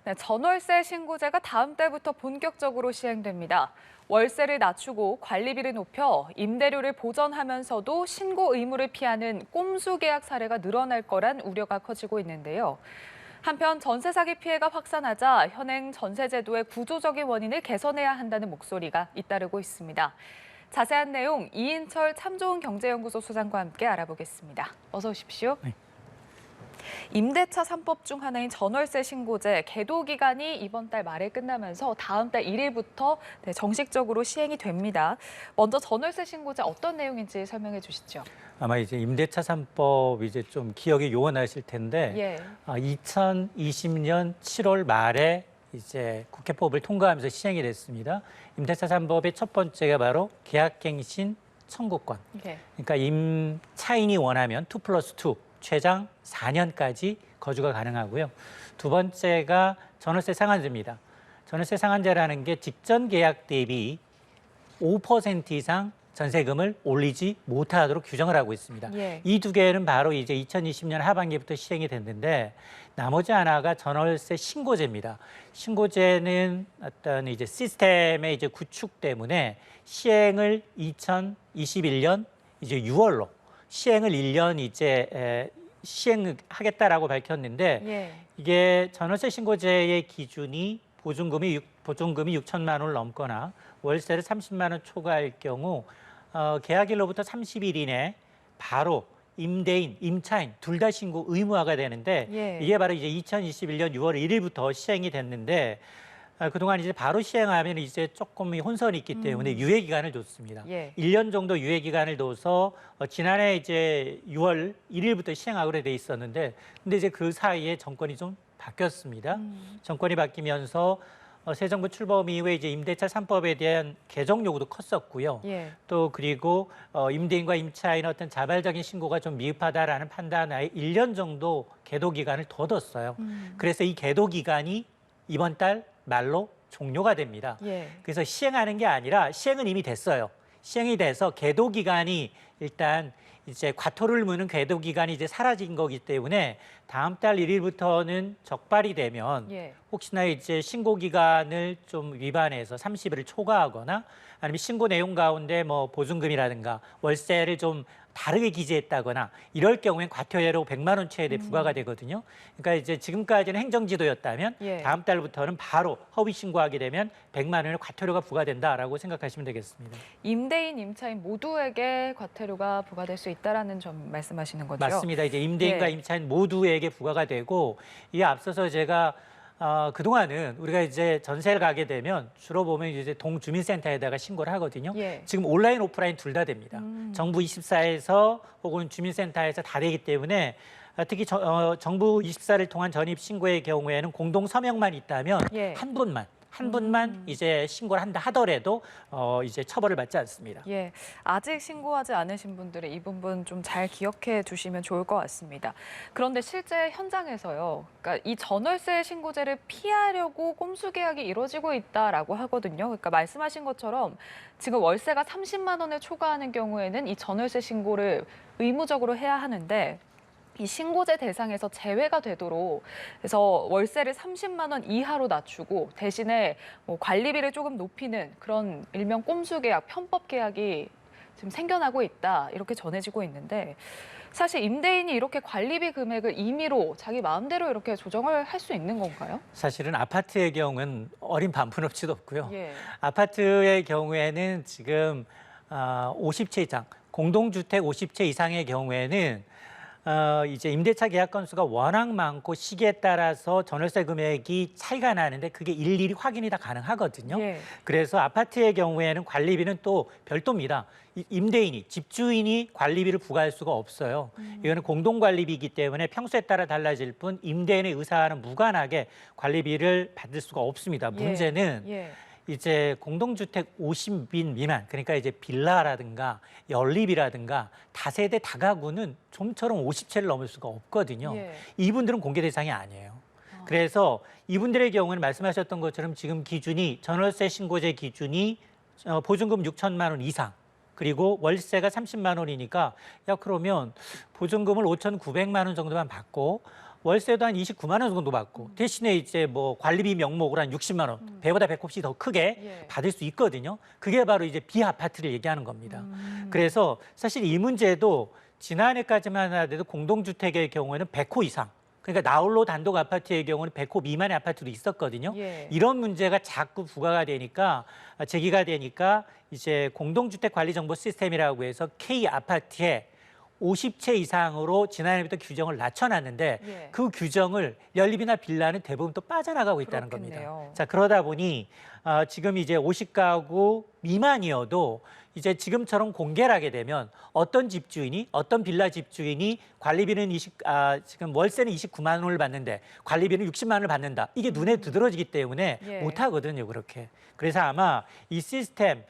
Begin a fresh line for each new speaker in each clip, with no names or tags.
네, 전월세 신고제가 다음 달부터 본격적으로 시행됩니다. 월세를 낮추고 관리비를 높여 임대료를 보전하면서도 신고 의무를 피하는 꼼수 계약 사례가 늘어날 거란 우려가 커지고 있는데요. 한편 전세 사기 피해가 확산하자 현행 전세 제도의 구조적인 원인을 개선해야 한다는 목소리가 잇따르고 있습니다. 자세한 내용 이인철 참좋은경제연구소 소장과 함께 알아보겠습니다. 어서 오십시오.
네.
임대차 3법 중 하나인 전월세 신고제 계도 기간이 이번 달 말에 끝나면서 다음 달 1일부터 정식적으로 시행이 됩니다. 먼저 전월세 신고제 어떤 내용인지 설명해 주시죠.
아마 이제 임대차 3법 이제 좀 기억에 요원하실 텐데
예.
2020년 7월 말에 이제 국회법을 통과하면서 시행이 됐습니다. 임대차 3법의 첫 번째가 바로 계약갱신 청구권.
예.
그러니까 임차인이 원하면 2+2 최장 4년까지 거주가 가능하고요. 두 번째가 전월세 상한제입니다. 전월세 상한제라는 게 직전 계약 대비 5% 이상 전세금을 올리지 못하도록 규정을 하고 있습니다.
예.
이 두 개는 바로 이제 2020년 하반기부터 시행이 됐는데 나머지 하나가 전월세 신고제입니다. 신고제는 어떤 이제 시스템의 이제 구축 때문에 시행을 2021년 이제 6월로 시행을 1년 이제 시행하겠다라고 밝혔는데
예.
이게 전월세 신고제의 기준이 보증금이 6천만 원을 넘거나 월세를 30만 원 초과할 경우 계약일로부터 30일 이내 바로 임대인, 임차인 둘 다 신고 의무화가 되는데
예.
이게 바로 이제 2021년 6월 1일부터 시행이 됐는데 그동안 이제 바로 시행하면 이제 조금 혼선이 있기 때문에 유예 기간을 뒀습니다.
예.
1년 정도 유예 기간을 둬서 지난해 이제 6월 1일부터 시행하기로 돼 있었는데 근데 이제 그 사이에 정권이 좀 바뀌었습니다. 정권이 바뀌면서 새 정부 출범 이후에 이제 임대차 3법에 대한 개정 요구도 컸었고요.
예.
또 그리고 임대인과 임차인의 어떤 자발적인 신고가 좀 미흡하다라는 판단하에 1년 정도 계도 기간을 더 뒀어요. 그래서 이 계도 기간이 이번 달 말로 종료가 됩니다.
예.
그래서 시행하는 게 아니라 시행은 이미 됐어요. 시행이 돼서 계도 기간이 일단 이제 과토를 무는 계도 기간이 이제 사라진 거기 때문에 다음 달 1일부터는 적발이 되면
예.
혹시나 이제 신고 기간을 좀 위반해서 30일을 초과하거나 아니면 신고 내용 가운데 뭐 보증금이라든가 월세를 좀 다르게 기재했다거나 이럴 경우엔 과태료로 100만 원 최대 부과가 되거든요. 그러니까 이제 지금까지는 행정지도였다면
예.
다음 달부터는 바로 허위 신고하게 되면 100만 원의 과태료가 부과된다라고 생각하시면 되겠습니다.
임대인, 임차인 모두에게 과태료가 부과될 수 있다라는 점 말씀하시는 거죠?
맞습니다. 이제 임대인과
예.
임차인 모두에게 부과가 되고 이에 앞서서 제가 그동안은 우리가 이제 전세를 가게 되면 주로 보면 이제 동주민센터에다가 신고를 하거든요.
예.
지금 온라인, 오프라인 둘 다 됩니다. 정부 24에서 혹은 주민센터에서 다 되기 때문에 특히 정부 24를 통한 전입 신고의 경우에는 공동 서명만 있다면
예.
한 분만 이제 신고를 한다 하더라도 이제 처벌을 받지 않습니다.
예, 아직 신고하지 않으신 분들은 이 부분 좀 잘 기억해 두시면 좋을 것 같습니다. 그런데 실제 현장에서요, 그러니까 이 전월세 신고제를 피하려고 꼼수 계약이 이루어지고 있다라고 하거든요. 그러니까 말씀하신 것처럼 지금 월세가 30만 원을 초과하는 경우에는 이 전월세 신고를 의무적으로 해야 하는데 이 신고제 대상에서 제외가 되도록 그래서 월세를 30만 원 이하로 낮추고 대신에 뭐 관리비를 조금 높이는 그런 일명 꼼수 계약, 편법 계약이 지금 생겨나고 있다 이렇게 전해지고 있는데 사실 임대인이 이렇게 관리비 금액을 임의로 자기 마음대로 이렇게 조정을 할 수 있는 건가요?
사실은 아파트의 경우는 어린 반푼업체도 없고요.
예.
아파트의 경우에는 지금 50채 이상, 공동주택 50채 이상의 경우에는 이제 임대차 계약 건수가 워낙 많고 시기에 따라서 전월세 금액이 차이가 나는데 그게 일일이 확인이 다 가능하거든요.
예.
그래서 아파트의 경우에는 관리비는 또 별도입니다. 임대인이, 집주인이 관리비를 부과할 수가 없어요. 이거는 공동관리비이기 때문에 평수에 따라 달라질 뿐 임대인의 의사와는 무관하게 관리비를 받을 수가 없습니다. 문제는
예.
이제 공동주택 50인 미만, 그러니까 이제 빌라라든가 연립이라든가 다세대 다가구는 좀처럼 50채를 넘을 수가 없거든요.
예.
이분들은 공개 대상이 아니에요. 그래서 이분들의 경우는 말씀하셨던 것처럼 지금 기준이 전월세 신고제 기준이 보증금 6천만 원 이상, 그리고 월세가 30만 원이니까 그러면 보증금을 5,900만 원 정도만 받고 월세도 한 29만 원 정도 받고 대신에 이제 뭐 관리비 명목으로 한 60만 원, 배보다 배꼽씩 더 크게
예.
받을 수 있거든요. 그게 바로 이제 비아파트를 얘기하는 겁니다. 그래서 사실 이 문제도 지난해까지만 하더라도 공동주택의 경우에는 100호 이상, 그러니까 나홀로 단독 아파트의 경우는 100호 미만의 아파트도 있었거든요.
예.
이런 문제가 자꾸 부과가 되니까 제기가 되니까 이제 공동주택 관리 정보 시스템이라고 해서 K 아파트에 50채 이상으로 지난해부터 규정을 낮춰놨는데
예.
그 규정을 연립이나 빌라는 대부분 또 빠져나가고 있다는
그렇겠네요.
겁니다. 자, 그러다 보니 지금 이제 50가구 미만이어도 이제 지금처럼 공개를 하게 되면 어떤 집주인이 어떤 빌라 집주인이 관리비는 지금 월세는 29만 원을 받는데 관리비는 60만 원을 받는다. 이게 눈에 두드러지기 때문에
예.
못 하거든요, 그렇게. 그래서 아마 이 시스템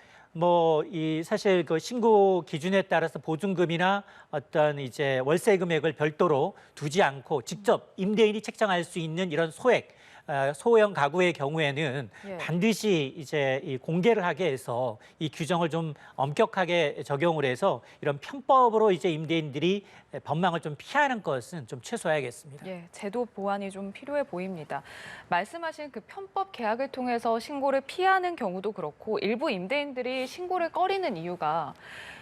사실 그 신고 기준에 따라서 보증금이나 어떤 이제 월세 금액을 별도로 두지 않고 직접 임대인이 책정할 수 있는 이런 소형 가구의 경우에는
예.
반드시 이제 이 공개를 하게 해서 이 규정을 좀 엄격하게 적용을 해서 이런 편법으로 이제 임대인들이 법망을 좀 피하는 것은 좀 최소화해야겠습니다.
예, 제도 보완이 좀 필요해 보입니다. 말씀하신 그 편법 계약을 통해서 신고를 피하는 경우도 그렇고 일부 임대인들이 신고를 꺼리는 이유가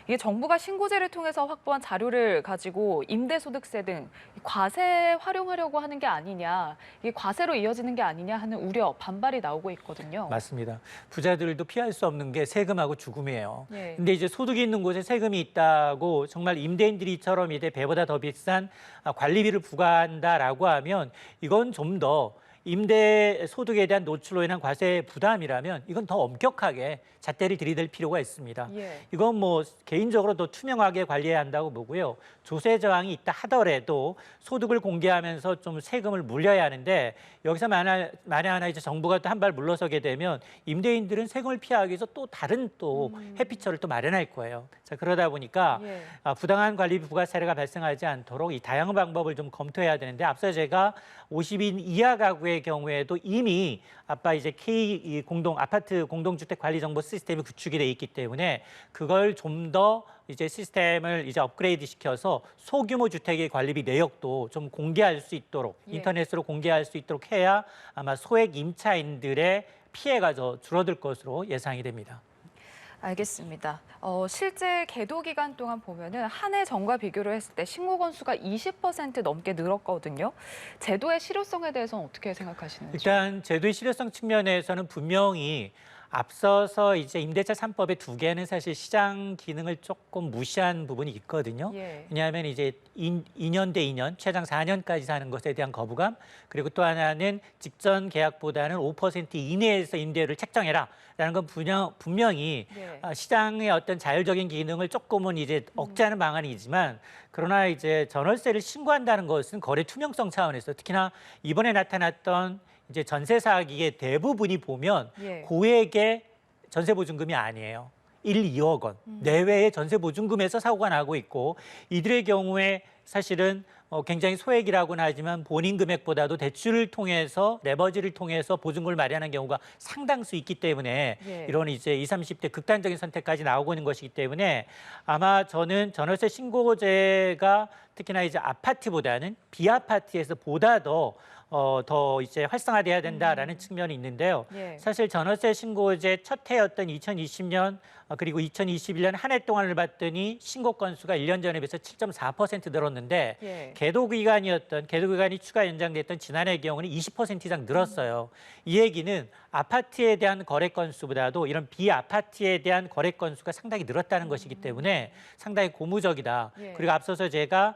이게 정부가 신고제를 통해서 확보한 자료를 가지고 임대소득세 등 과세 활용하려고 하는 게 아니냐, 이게 과세로 이어지는 게 아니냐 하는 우려, 반발이 나오고 있거든요.
맞습니다. 부자들도 피할 수 없는 게 세금하고 죽음이에요.
예.
근데 이제 소득이 있는 곳에 세금이 있다고 정말 임대인들이처럼 이제 배보다 더 비싼 관리비를 부과한다라고 하면 이건 좀 더 임대 소득에 대한 노출로 인한 과세 부담이라면 이건 더 엄격하게 잣대를 들이댈 필요가 있습니다.
예.
이건 뭐 개인적으로 더 투명하게 관리해야 한다고 보고요. 조세 저항이 있다 하더라도 소득을 공개하면서 좀 세금을 물려야 하는데 여기서 만에 하나 이제 정부가 또 한 발 물러서게 되면 임대인들은 세금을 피하기 위해서 또 다른 또 회피처를 또 마련할 거예요. 자, 그러다 보니까
예.
부당한 관리비 부과 사례가 발생하지 않도록 이 다양한 방법을 좀 검토해야 되는데 앞서 제가 50인 이하 가구의 경우에도 이미 아빠 이제 K 아파트 공동주택 관리 정보 시스템이 구축이 돼 있기 때문에 그걸 좀 더 이제 시스템을 이제 업그레이드 시켜서 소규모 주택의 관리비 내역도 좀 공개할 수 있도록
예.
인터넷으로 공개할 수 있도록 해야 아마 소액 임차인들의 피해가 더 줄어들 것으로 예상이 됩니다.
알겠습니다. 실제 계도 기간 동안 보면은 한 해 전과 비교를 했을 때 신고 건수가 20% 넘게 늘었거든요. 제도의 실효성에 대해서는 어떻게 생각하시는지?
일단 제도의 실효성 측면에서는 분명히 앞서서 이제 임대차 3법의 두 개는 사실 시장 기능을 조금 무시한 부분이 있거든요.
예.
왜냐하면 이제 2년 대 2년, 최장 4년까지 사는 것에 대한 거부감, 그리고 또 하나는 직전 계약보다는 5% 이내에서 임대료를 책정해라라는 건 분명히
예.
시장의 어떤 자율적인 기능을 조금은 이제 억제하는 방안이지만 그러나 이제 전월세를 신고한다는 것은 거래 투명성 차원에서 특히나 이번에 나타났던 이제 전세 사기의 대부분이 보면
예.
고액의 전세 보증금이 아니에요. 1, 2억 원 내외의 전세 보증금에서 사고가 나고 있고 이들의 경우에 사실은 굉장히 소액이라고는 하지만 본인 금액보다도 대출을 통해서 레버지를 통해서 보증금을 마련하는 경우가 상당수 있기 때문에
예.
이런 이제 20, 30대 극단적인 선택까지 나오고 있는 것이기 때문에 아마 저는 전월세 신고제가 특히나 이제 아파트보다는 비아파트에서 보다 더 이제 활성화돼야 된다라는 측면이 있는데요.
예.
사실 전월세 신고제 첫 해였던 2020년 그리고 2021년 한 해 동안을 봤더니 신고 건수가 1년 전에 비해서 7.4% 늘었는데
예.
계도 기간이 추가 연장됐던 지난해의 경우는 20% 이상 늘었어요. 이 얘기는 아파트에 대한 거래 건수보다도 이런 비아파트에 대한 거래 건수가 상당히 늘었다는 것이기 때문에 상당히 고무적이다.
예.
그리고 앞서서 제가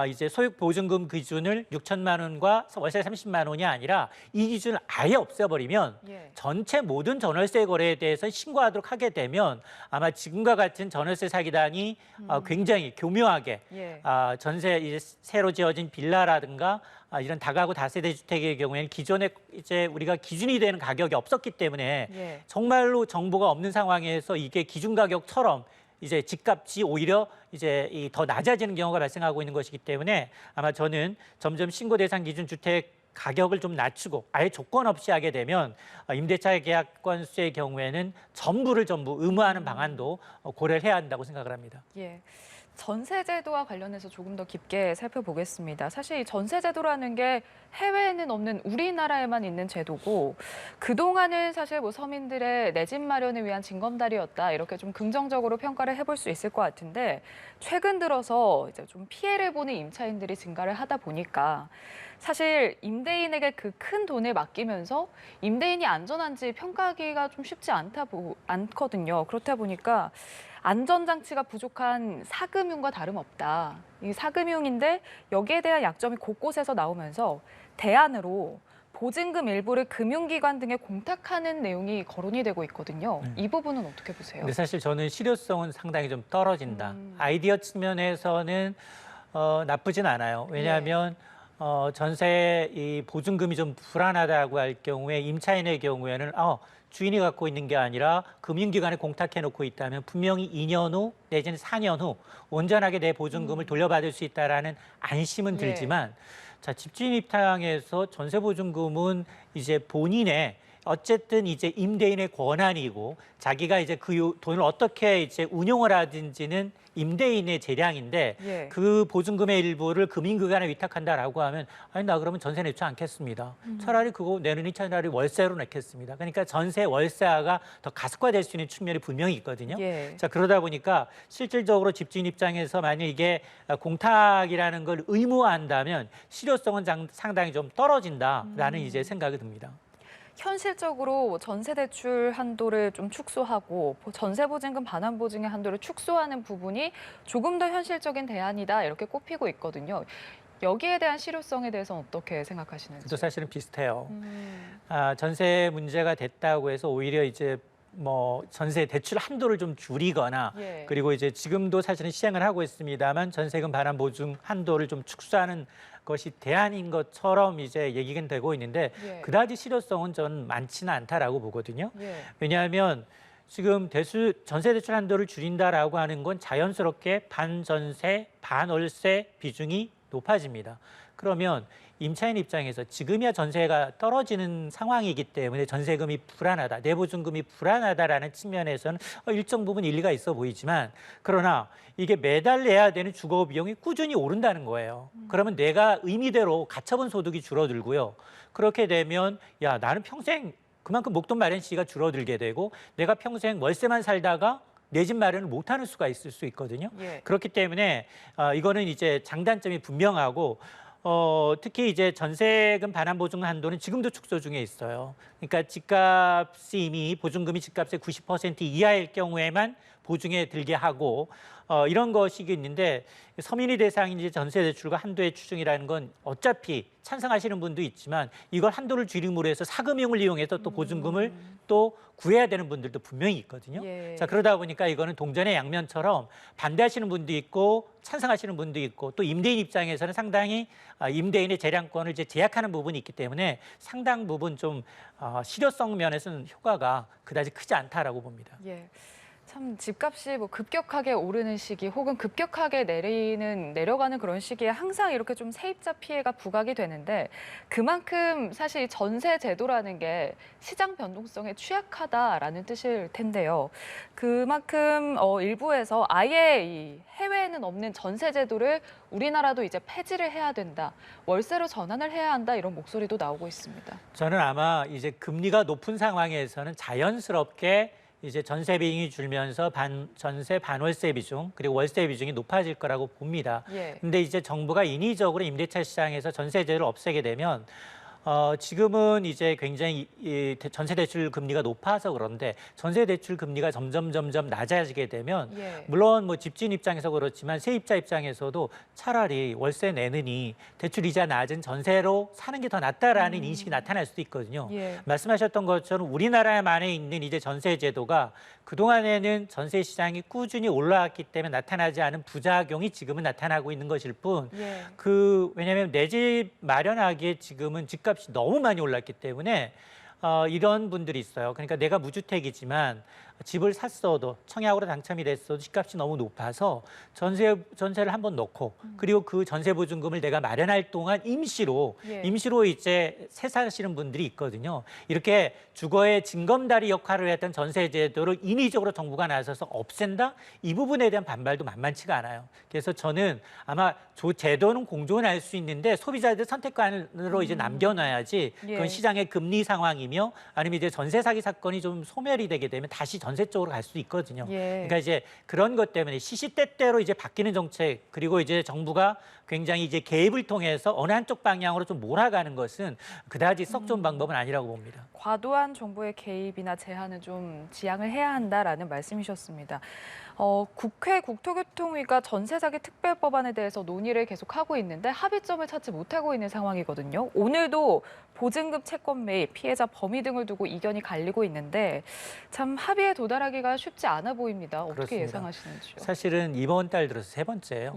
이제 소액 보증금 기준을 6천만 원과 월세 30만 원이 아니라 이 기준을 아예 없애버리면
예.
전체 모든 전월세 거래에 대해서 신고하도록 하게 되면 아마 지금과 같은 전월세 사기단이 굉장히 교묘하게
예.
전세 이제 새로 지어진 빌라라든가 이런 다가구 다세대 주택의 경우에는 기존에 이제 우리가 기준이 되는 가격이 없었기 때문에
예.
정말로 정보가 없는 상황에서 이게 기준 가격처럼 이제 집값이 오히려 이제 더 낮아지는 경우가 발생하고 있는 것이기 때문에 아마 저는 점점 신고 대상 기준 주택 가격을 좀 낮추고 아예 조건 없이 하게 되면 임대차 계약 건수의 경우에는 전부 의무화하는 방안도 고려를 해야 한다고 생각을 합니다.
예. 전세제도와 관련해서 조금 더 깊게 살펴보겠습니다. 사실 이 전세제도라는 게 해외에는 없는 우리나라에만 있는 제도고 그동안은 사실 뭐 서민들의 내 집 마련을 위한 징검다리였다 이렇게 좀 긍정적으로 평가를 해볼 수 있을 것 같은데 최근 들어서 이제 좀 피해를 보는 임차인들이 증가를 하다 보니까 사실 임대인에게 그 큰 돈을 맡기면서 임대인이 안전한지 평가하기가 좀 쉽지 않거든요. 그렇다 보니까 안전장치가 부족한 사금융과 다름없다. 이 사금융인데 여기에 대한 약점이 곳곳에서 나오면서 대안으로 보증금 일부를 금융기관 등에 공탁하는 내용이 거론이 되고 있거든요. 이 부분은 어떻게 보세요?
근데 사실 저는 실효성은 상당히 좀 떨어진다.
음.
아이디어 측면에서는 나쁘진 않아요. 왜냐하면 전세 이 보증금이 좀 불안하다고 할 경우에 임차인의 경우에는 주인이 갖고 있는 게 아니라 금융기관에 공탁해 놓고 있다면 분명히 2년 후 내지는 4년 후 온전하게 내 보증금을 돌려받을 수 있다라는 안심은 들지만 자, 집주인 입장에서 전세 보증금은 이제 본인의 어쨌든 이제 임대인의 권한이고 자기가 이제 그 돈을 어떻게 이제 운용을 하든지는 임대인의 재량인데
예.
그 보증금의 일부를 금융기관에 위탁한다라고 하면 아니 나 그러면 전세 내지 않겠습니다. 차라리 그거 내느니 차라리 월세로 내겠습니다. 그러니까 전세 월세화가 더 가속화될 수 있는 측면이 분명히 있거든요.
예.
자 그러다 보니까 실질적으로 집주인 입장에서 만약 이게 공탁이라는 걸 의무화한다면 실효성은 상당히 좀 떨어진다라는 이제 생각이 듭니다.
현실적으로 전세 대출 한도를 좀 축소하고 전세 보증금 반환 보증의 한도를 축소하는 부분이 조금 더 현실적인 대안이다 이렇게 꼽히고 있거든요. 여기에 대한 실효성에 대해서는 어떻게 생각하시는지?
또 사실은 비슷해요. 전세 문제가 됐다고 해서 오히려 이제 뭐 전세 대출 한도를 좀 줄이거나
예.
그리고 이제 지금도 사실은 시행을 하고 있습니다만 전세금 반환 보증 한도를 좀 축소하는 것이 대안인 것처럼 이제 얘기가 되고 있는데
예.
그다지 실효성은 저는 많지는 않다라고 보거든요.
예.
왜냐하면 지금 전세 대출 한도를 줄인다라고 하는 건 자연스럽게 반전세, 반월세 비중이 높아집니다. 그러면 임차인 입장에서 지금이야 전세가 떨어지는 상황이기 때문에 전세금이 불안하다, 내보증금이 불안하다라는 측면에서는 일정 부분 일리가 있어 보이지만 그러나 이게 매달 내야 되는 주거 비용이 꾸준히 오른다는 거예요. 그러면 내가 의미대로 가처분 소득이 줄어들고요. 그렇게 되면 야 나는 평생 그만큼 목돈 마련 시기가 줄어들게 되고 내가 평생 월세만 살다가 내 집 마련을 못하는 수가 있을 수 있거든요.
예.
그렇기 때문에 이거는 이제 장단점이 분명하고 특히 이제 전세금 반환 보증 한도는 지금도 축소 중에 있어요. 그러니까 집값이 이미 보증금이 집값의 90% 이하일 경우에만 보증에 들게 하고 이런 것이 있는데 서민이 대상인 이제 전세 대출과 한도의 추중이라는 건 어차피 찬성하시는 분도 있지만 이걸 한도를 줄임으로 해서 사금융을 이용해서 또 보증금을 또 구해야 되는 분들도 분명히 있거든요.
예.
자 그러다 보니까 이거는 동전의 양면처럼 반대하시는 분도 있고 찬성하시는 분도 있고 또 임대인 입장에서는 상당히 임대인의 재량권을 이제 제약하는 부분이 있기 때문에 상당 부분 좀 실효성 면에서는 효과가 그다지 크지 않다라고 봅니다.
예. 참 집값이 뭐 급격하게 오르는 시기 혹은 급격하게 내려가는 그런 시기에 항상 이렇게 좀 세입자 피해가 부각이 되는데 그만큼 사실 전세 제도라는 게 시장 변동성에 취약하다라는 뜻일 텐데요. 그만큼 일부에서 아예 이 해외에는 없는 전세 제도를 우리나라도 이제 폐지를 해야 된다. 월세로 전환을 해야 한다. 이런 목소리도 나오고 있습니다.
저는 아마 이제 금리가 높은 상황에서는 자연스럽게 이제 전세 비용이 줄면서 전세 반월세 비중 그리고 월세 비중이 높아질 거라고 봅니다.
예.
근데 이제 정부가 인위적으로 임대차 시장에서 전세제를 없애게 되면 지금은 이제 굉장히 전세 대출 금리가 높아서 그런데 전세 대출 금리가 점점 낮아지게 되면
예.
물론 뭐 집주인 입장에서 그렇지만 세입자 입장에서도 차라리 월세 내느니 대출 이자 낮은 전세로 사는 게 더 낫다라는 인식이 나타날 수도 있거든요.
예.
말씀하셨던 것처럼 우리나라만에 있는 이제 전세 제도가 그동안에는 전세 시장이 꾸준히 올라왔기 때문에 나타나지 않은 부작용이 지금은 나타나고 있는 것일 뿐
예.
왜냐하면 내 집 마련하기에 지금은 집값이 너무 많이 올랐기 때문에 이런 분들이 있어요. 그러니까 내가 무주택이지만 집을 샀어도 청약으로 당첨이 됐어도 집값이 너무 높아서 전세를 한번 넣고 그리고 그 전세 보증금을 내가 마련할 동안 임시로 이제 새 사시는 분들이 있거든요. 이렇게 주거의 징검다리 역할을 했던 전세 제도를 인위적으로 정부가 나서서 없앤다? 이 부분에 대한 반발도 만만치가 않아요. 그래서 저는 아마 제도는 공존할 수 있는데 소비자들 선택관으로 이제 남겨놔야지 그건 시장의 금리 상황이며 아니면 이제 전세 사기 사건이 좀 소멸이 되게 되면 다시 전세 쪽으로 갈 수도 있거든요. 그러니까 이제 그런 것 때문에 시시때때로 이제 바뀌는 정책 그리고 이제 정부가 굉장히 이제 개입을 통해서 어느 한쪽 방향으로 좀 몰아가는 것은 그다지 썩 좋은 방법은 아니라고 봅니다.
과도한 정부의 개입이나 제한은 좀 지양을 해야 한다라는 말씀이셨습니다. 국회 국토교통위가 전세 사기 특별법안에 대해서 논의를 계속하고 있는데 합의점을 찾지 못하고 있는 상황이거든요. 오늘도 보증금 채권 매입, 피해자 범위 등을 두고 이견이 갈리고 있는데 참 합의에 도달하기가 쉽지 않아 보입니다. 어떻게
그렇습니다.
예상하시는지요?
사실은 이번 달 들어서 세 번째예요.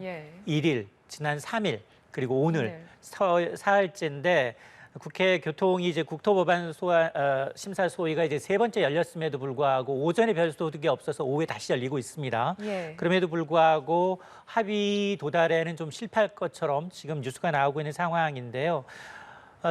1일, 지난 3일, 그리고 오늘 사흘째인데 국회 교통위 이제 국토법안 심사 소위가 이제 세 번째 열렸음에도 불구하고 오전에 별소득이 없어서 오후에 다시 열리고 있습니다. 그럼에도 불구하고 합의 도달에는 좀 실패할 것처럼 지금 뉴스가 나오고 있는 상황인데요.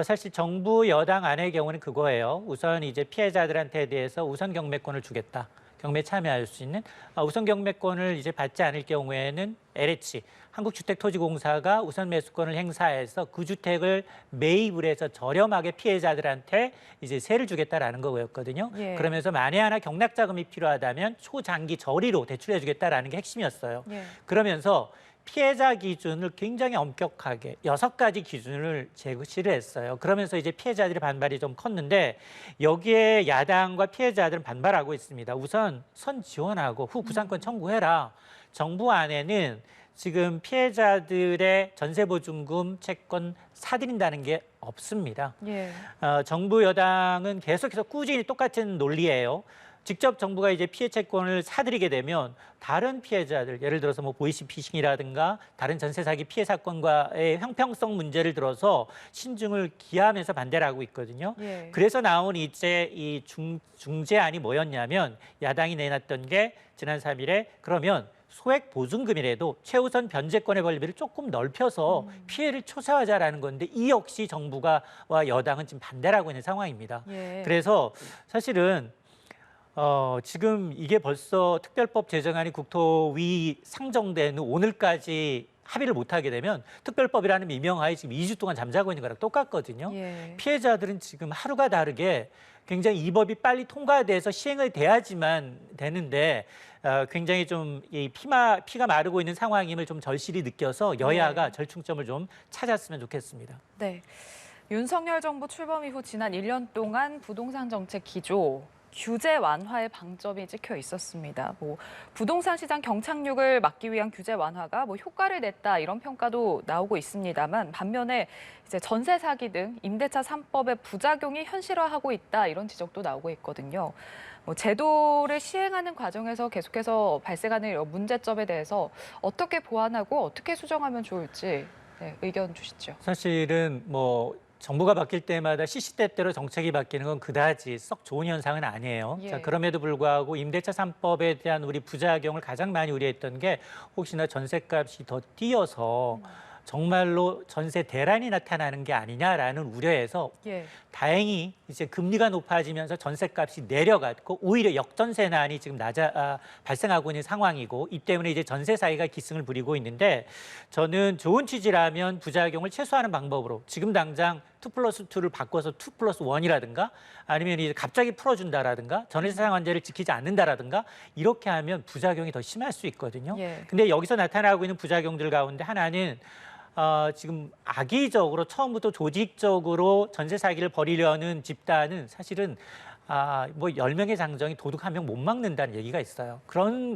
사실 정부 여당 안의 경우는 그거예요. 우선 이제 피해자들한테 대해서 우선 경매권을 주겠다. 경매 참여할 수 있는 우선 경매권을 이제 받지 않을 경우에는 LH 한국주택토지공사가 우선 매수권을 행사해서 그 주택을 매입을 해서 저렴하게 피해자들한테 이제 세를 주겠다라는 거였거든요. 그러면서 만에 하나 경락 자금이 필요하다면 초장기 저리로 대출해 주겠다라는 게 핵심이었어요. 그러면서 피해자 기준을 굉장히 엄격하게 6가지 기준을 제시를 했어요. 그러면서 이제 피해자들의 반발이 좀 컸는데 여기에 야당과 피해자들은 반발하고 있습니다. 우선 선 지원하고 후 구상권 청구해라. 정부 안에는 지금 피해자들의 전세보증금 채권 사드린다는 게 없습니다. 정부 여당은 계속해서 꾸준히 똑같은 논리예요. 직접 정부가 이제 피해 채권을 사들이게 되면 다른 피해자들, 예를 들어서 뭐 보이스피싱이라든가 다른 전세 사기 피해 사건과의 형평성 문제를 들어서 신중을 기하면서 반대를 하고 있거든요. 그래서 나온 이제 이 중재안이 뭐였냐면 야당이 내놨던 게 지난 3일에 그러면 소액 보증금이라도 최우선 변제권의 권리를 조금 넓혀서 피해를 최소화하자라는 건데 이 역시 정부와 여당은 지금 반대를 하고 있는 상황입니다. 그래서 사실은 지금 이게 벌써 특별법 제정안이 국토위 상정된 오늘까지 합의를 못하게 되면 특별법이라는 미명하에 지금 2주 동안 잠자고 있는 거랑 똑같거든요. 피해자들은 지금 하루가 다르게 굉장히 이 법이 빨리 통과돼서 시행을 돼야지만 되는데 굉장히 좀 이 피가 마르고 있는 상황임을 좀 절실히 느껴서 여야가 절충점을 좀 찾았으면 좋겠습니다.
윤석열 정부 출범 이후 지난 1년 동안 부동산 정책 기조 규제 완화의 방점이 찍혀 있었습니다. 부동산 시장 경착륙을 막기 위한 규제 완화가 효과를 냈다 이런 평가도 나오고 있습니다만 반면에 이제 전세 사기 등 임대차 3법의 부작용이 현실화하고 있다 이런 지적도 나오고 있거든요. 제도를 시행하는 과정에서 계속해서 발생하는 문제점에 대해서 어떻게 보완하고 어떻게 수정하면 좋을지 의견 주시죠.
사실은 정부가 바뀔 때마다 시시때때로 정책이 바뀌는 건 그다지 썩 좋은 현상은 아니에요. 자, 그럼에도 불구하고 임대차 3법에 대한 우리 부작용을 가장 많이 우려했던 게 혹시나 전셋값이 더 뛰어서 정말로 전세 대란이 나타나는 게 아니냐라는 우려에서 다행히 이제 금리가 높아지면서 전셋값이 내려갔고 오히려 역전세난이 지금 발생하고 있는 상황이고 이 때문에 이제 전세 사기가 기승을 부리고 있는데 저는 좋은 취지라면 부작용을 최소화하는 방법으로 지금 당장 2+2를 바꿔서 2+1이라든가 아니면 이제 갑자기 풀어준다라든가 전세 상환제를 지키지 않는다라든가 이렇게 하면 부작용이 더 심할 수 있거든요. 근데 여기서 나타나고 있는 부작용들 가운데 하나는 지금 악의적으로 처음부터 조직적으로 전세 사기를 벌이려는 집단은 사실은 10명의 장정이 도둑 1명 못 막는다는 얘기가 있어요. 그런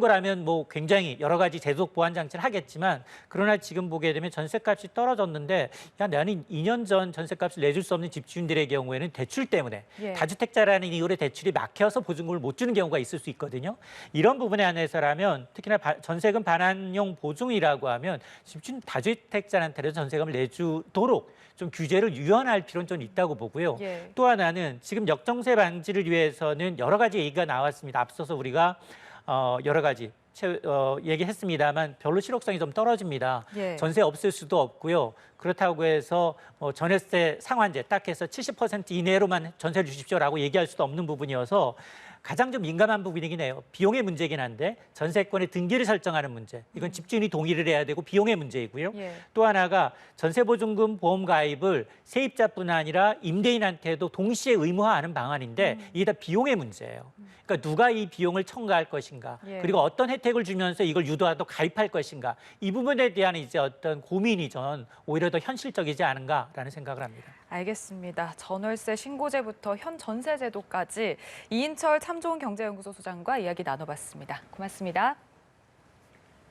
거라면 굉장히 여러 가지 제도적 보완 장치를 하겠지만 그러나 지금 보게 되면 전세값이 떨어졌는데 나는 2년 전 전세값을 내줄 수 없는 집주인들의 경우에는 대출 때문에 다주택자라는 이유로 대출이 막혀서 보증금을 못 주는 경우가 있을 수 있거든요. 이런 부분에 한해서라면 특히나 전세금 반환용 보증이라고 하면 하면 집주인 다주택자한테는 전세금을 내주도록 좀 규제를 유연할 필요는 좀 있다고 보고요.
예.
또 하나는 지금 역정세 방지를 위해서는 여러 가지 얘기가 나왔습니다. 앞서서 우리가 여러 가지 얘기했습니다만 별로 실효성이 좀 떨어집니다.
예.
전세 없을 수도 없고요. 그렇다고 해서 전월세 상환제 딱 해서 70% 이내로만 전세를 주십시오라고 얘기할 수도 없는 부분이어서 가장 좀 민감한 부분이긴 해요. 비용의 문제긴 한데 전세권의 등기를 설정하는 문제. 이건 집주인이 동의를 해야 되고 비용의 문제이고요.
예.
또 하나가 전세보증금 보험 가입을 세입자뿐 아니라 임대인한테도 동시에 의무화하는 방안인데 이게 다 비용의 문제예요. 그러니까 누가 이 비용을 첨가할 것인가,
예.
그리고 어떤 혜택을 주면서 이걸 유도하도 가입할 것인가, 이 부분에 대한 이제 어떤 고민이 전 오히려 더 현실적이지 않은가라는 생각을 합니다.
알겠습니다. 전월세 신고제부터 현 전세제도까지 이인철 참좋은 경제연구소 소장과 이야기 나눠봤습니다. 고맙습니다.